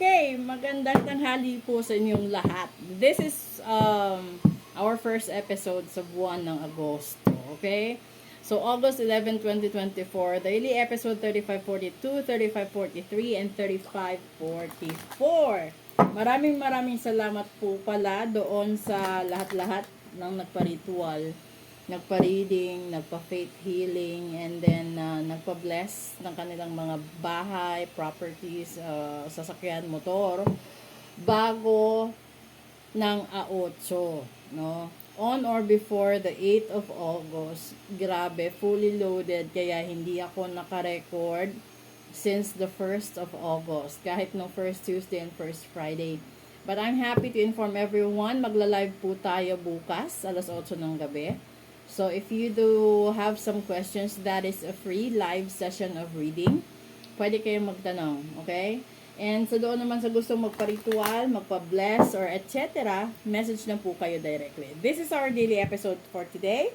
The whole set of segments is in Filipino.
Okay, magandang tanghali po sa inyong lahat. This is our first episode sa buwan ng Agosto, okay? So, August 11, 2024, daily episode 3542, 3543, and 3544. Maraming salamat po pala doon sa lahat-lahat ng nagpa-ritual, nagpa-reading, nagpa-faith healing, and then nagpa-bless ng kanilang mga bahay, properties, sasakyan, motor, bago ng A8, no? On or before the 8th of August, grabe, fully loaded, kaya hindi ako naka-record since the 1st of August, kahit no first Tuesday and first Friday. But I'm happy to inform everyone, magla-live po tayo bukas, alas 8 ng gabi. So, if you do have some questions, that is a free live session of reading. Pwede kayong magtanong, okay? And so, doon naman sa gusto magpa-ritual, magpa-bless, or etc., message na po kayo directly. This is our daily episode for today,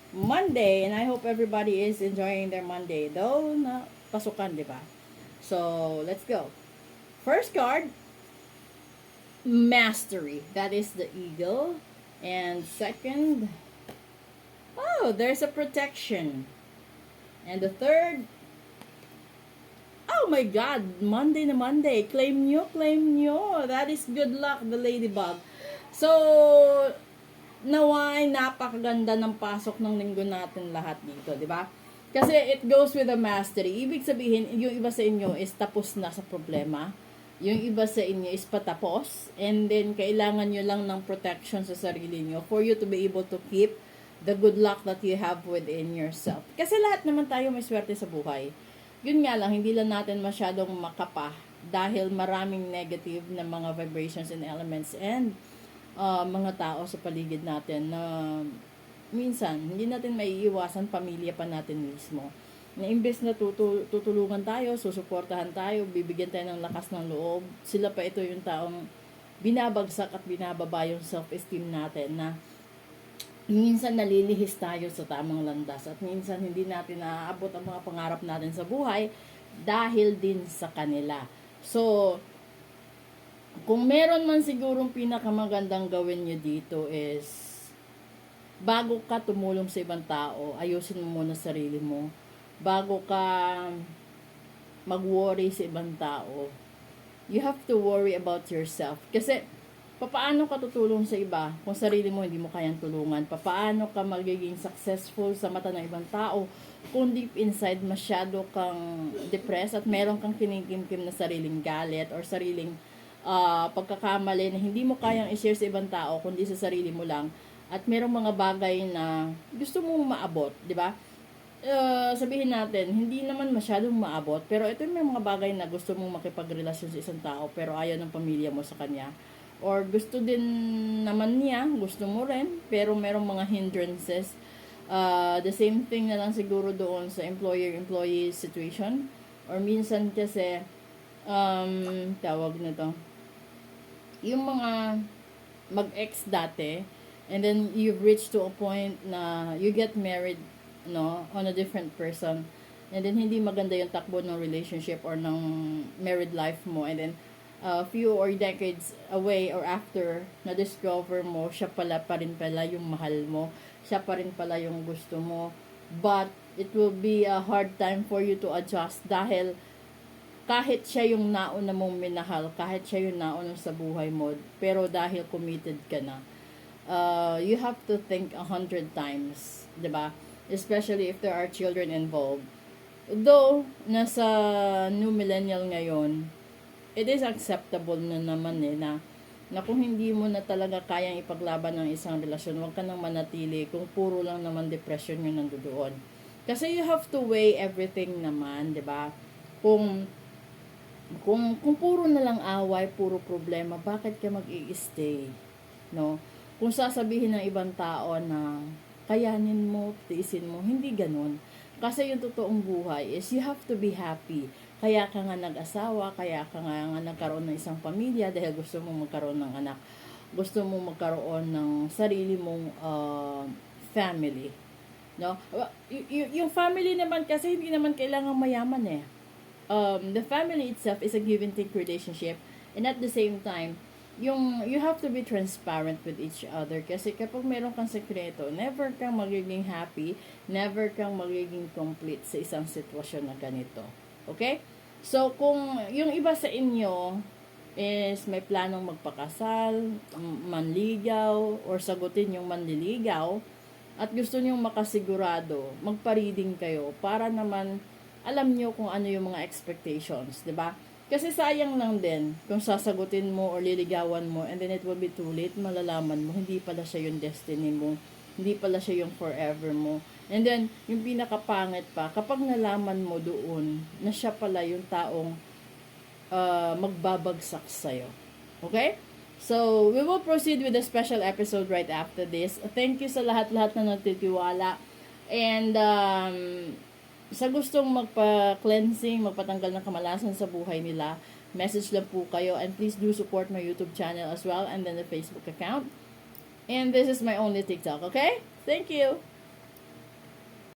Monday, and I hope everybody is enjoying their Monday. Though, na pasukan, di ba? So, let's go. First card, Mastery. That is the Eagle. And second, oh, there's a Protection. And the third, oh my God, Monday na Monday. Claim nyo, claim nyo. That is good luck, the ladybug. So, naway napakaganda ng pasok ng linggo natin lahat dito, di ba? Kasi it goes with the mastery. Ibig sabihin, yung iba sa inyo is tapos na sa problema. Yung iba sa inyo is patapos. And then, kailangan nyo lang ng protection sa sarili nyo for you to be able to keep the good luck that you have within yourself. Kasi lahat naman tayo may swerte sa buhay. Yun nga lang, hindi lang natin masyadong makapa dahil maraming negative na mga vibrations and elements and mga tao sa paligid natin na minsan, hindi natin maiiwasan pamilya pa natin mismo. Na imbes na tutulungan tayo, susuportahan tayo, bibigyan tayo ng lakas ng loob, sila pa ito yung taong binabagsak at binababa yung self-esteem natin na minsan nalilihis tayo sa tamang landas at minsan hindi natin naaabot ang mga pangarap natin sa buhay dahil din sa kanila. So, kung meron man sigurong pinakamagandang gawin nyo dito is bago ka tumulong sa ibang tao, ayusin mo muna sarili mo. Bago ka mag-worry sa ibang tao, you have to worry about yourself. Kasi, paano ka tutulong sa iba kung sarili mo hindi mo kayang tulungan? Paano ka magiging successful sa mata ng ibang tao kung deep inside masyado kang depressed at meron kang kinikimkim na sariling galit or sariling pagkakamali na hindi mo kayang i-share sa ibang tao kundi sa sarili mo lang at merong mga bagay na gusto mong maabot, di ba? Sabihin natin, hindi naman masyadong maabot, pero ito may mga bagay na gusto mong makipagrelasyon sa isang tao pero ayaw ng pamilya mo sa kanya. Or gusto din naman niya, gusto mo rin, pero merong mga hindrances. The same thing na lang siguro doon sa employer-employee situation. Or minsan kasi, tawag na to, yung mga mag-ex dati, and then you've reached to a point na you get married, no, on a different person, and then hindi maganda yung takbo ng relationship or ng married life mo, and then few or decades away or after, na-discover mo, siya pala pa rin pala yung mahal mo, siya pa rin pala yung gusto mo, but it will be a hard time for you to adjust dahil kahit siya yung nauna mong minahal, kahit siya yung nauna sa buhay mo, pero dahil committed ka na, you have to think 100 times, diba? Especially if there are children involved. Though, nasa new millennial ngayon, it is acceptable na naman na kung hindi mo na talaga kayang ipaglaban ng isang relasyon, huwag ka nang manatili kung puro lang naman depression yung nandoon. Kasi you have to weigh everything naman, diba? Kung puro na lang away, puro problema, bakit ka mag-i-stay? No? Kung sasabihin ng ibang tao na kayanin mo, tiisin mo, hindi ganun. Kasi yung totoong buhay is you have to be happy. Kaya ka nga nag-asawa, kaya ka nga nagkaroon ng isang pamilya dahil gusto mong magkaroon ng anak. Gusto mong magkaroon ng sarili mong family. No? Yung family naman kasi hindi naman kailangan mayaman eh. The family itself is a give and take relationship. And at the same time, you have to be transparent with each other. Kasi kapag meron kang sekreto, never kang magiging happy, never kang magiging complete sa isang sitwasyon na ganito. Okay? So, kung yung iba sa inyo is may planong magpakasal, manligaw, or sagutin yung manliligaw, at gusto nyong makasigurado, magpa-reading kayo para naman alam nyo kung ano yung mga expectations, 'di ba? Kasi sayang lang din kung sasagutin mo or liligawan mo and then it will be too late, malalaman mo hindi pala siya yung destiny mo, hindi pala siya yung forever mo. And then, yung pinakapangit pa, kapag nalaman mo doon na siya pala yung taong magbabagsak sa'yo. Okay? So, we will proceed with a special episode right after this. Thank you sa lahat-lahat na nagtitiwala. And, sa gustong magpa-cleansing, magpatanggal ng kamalasan sa buhay nila, message lang po kayo. And please do support my YouTube channel as well and then the Facebook account. And this is my only TikTok, okay? Thank you!